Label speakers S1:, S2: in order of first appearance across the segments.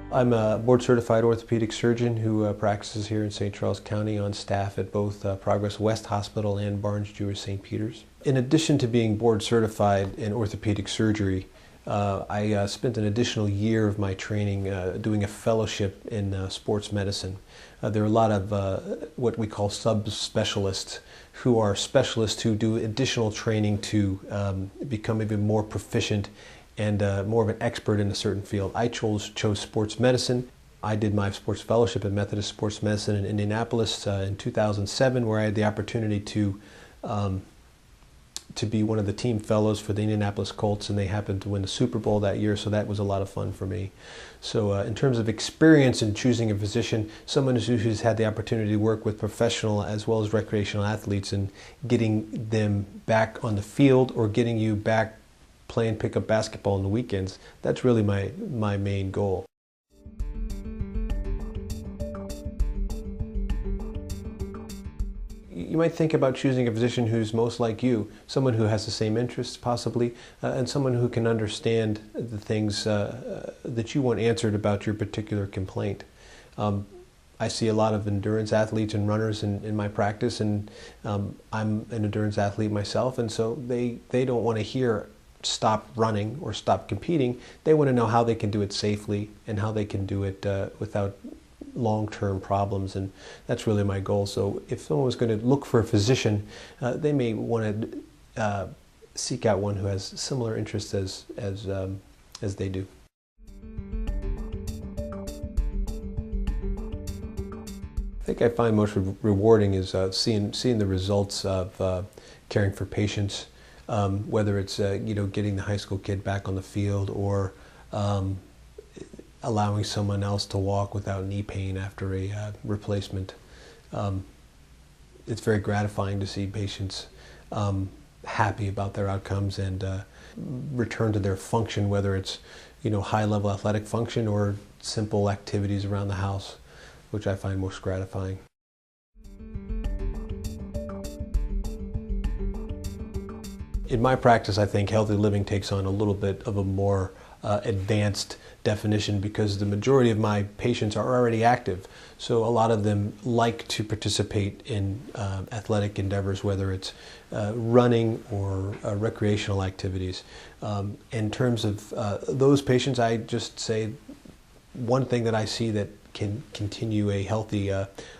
S1: I'm a board-certified orthopedic surgeon who practices here in St. Charles County on staff at both Progress West Hospital and Barnes-Jewish St. Peter's. In addition to being board-certified in orthopedic surgery, I spent an additional year of my training doing a fellowship in sports medicine. There are a lot of what we call subspecialists who are specialists who do additional training to become even more proficient and more of an expert in a certain field. I chose sports medicine. I did my sports fellowship at Methodist Sports Medicine in Indianapolis in 2007, where I had the opportunity to be one of the team fellows for the Indianapolis Colts, and they happened to win the Super Bowl that year, so that was a lot of fun for me. So in terms of experience in choosing a physician, someone who's had the opportunity to work with professional as well as recreational athletes and getting them back on the field or getting you back playing pickup basketball on the weekends, that's really my main goal. You might think about choosing a physician who's most like you, someone who has the same interests possibly, and someone who can understand the things that you want answered about your particular complaint. I see a lot of endurance athletes and runners in my practice, and I'm an endurance athlete myself, and so they don't want to hear stop running or stop competing. They want to know how they can do it safely and how they can do it without long-term problems, and that's really my goal. So if someone was going to look for a physician, they may want to seek out one who has similar interests as they do. I think I find most rewarding is seeing the results of caring for patients. Whether it's getting the high school kid back on the field or allowing someone else to walk without knee pain after a replacement. It's very gratifying to see patients happy about their outcomes and return to their function, whether it's high-level athletic function or simple activities around the house, which I find most gratifying. In my practice, I think healthy living takes on a little bit of a more advanced definition because the majority of my patients are already active. So a lot of them like to participate in athletic endeavors, whether it's running or recreational activities. In terms of those patients, I just say one thing that I see that can continue a healthy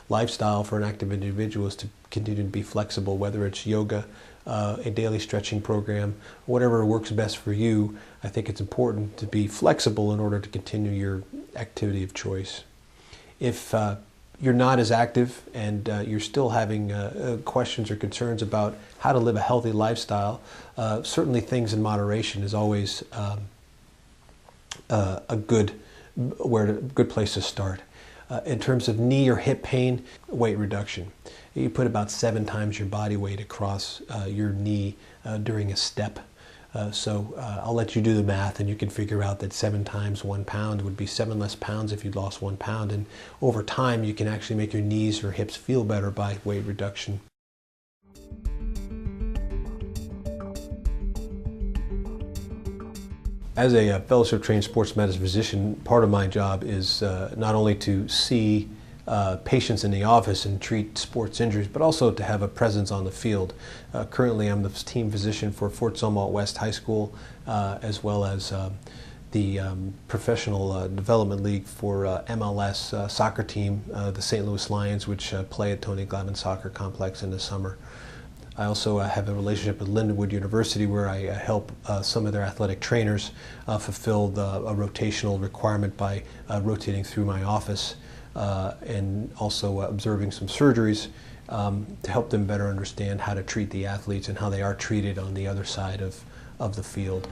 S1: lifestyle for an active individual is to continue to be flexible, whether it's yoga, a daily stretching program, whatever works best for you. I think it's important to be flexible in order to continue your activity of choice. If you're not as active and you're still having questions or concerns about how to live a healthy lifestyle, certainly things in moderation is always a good place to start. In terms of knee or hip pain, weight reduction. You put about 7 times your body weight across your knee during a step. So I'll let you do the math, and you can figure out that 7 times 1 pound would be 7 less pounds if you lost 1 pound. And over time, you can actually make your knees or hips feel better by weight reduction. As a fellowship-trained sports medicine physician, part of my job is not only to see patients in the office and treat sports injuries, but also to have a presence on the field. Currently, I'm the team physician for Fort Zumwalt West High School, as well as the Professional Development League for MLS soccer team, the St. Louis Lions, which play at Tony Glavin Soccer Complex in the summer. I also have a relationship with Lindenwood University where I help some of their athletic trainers fulfill a rotational requirement by rotating through my office and also observing some surgeries to help them better understand how to treat the athletes and how they are treated on the other side of the field.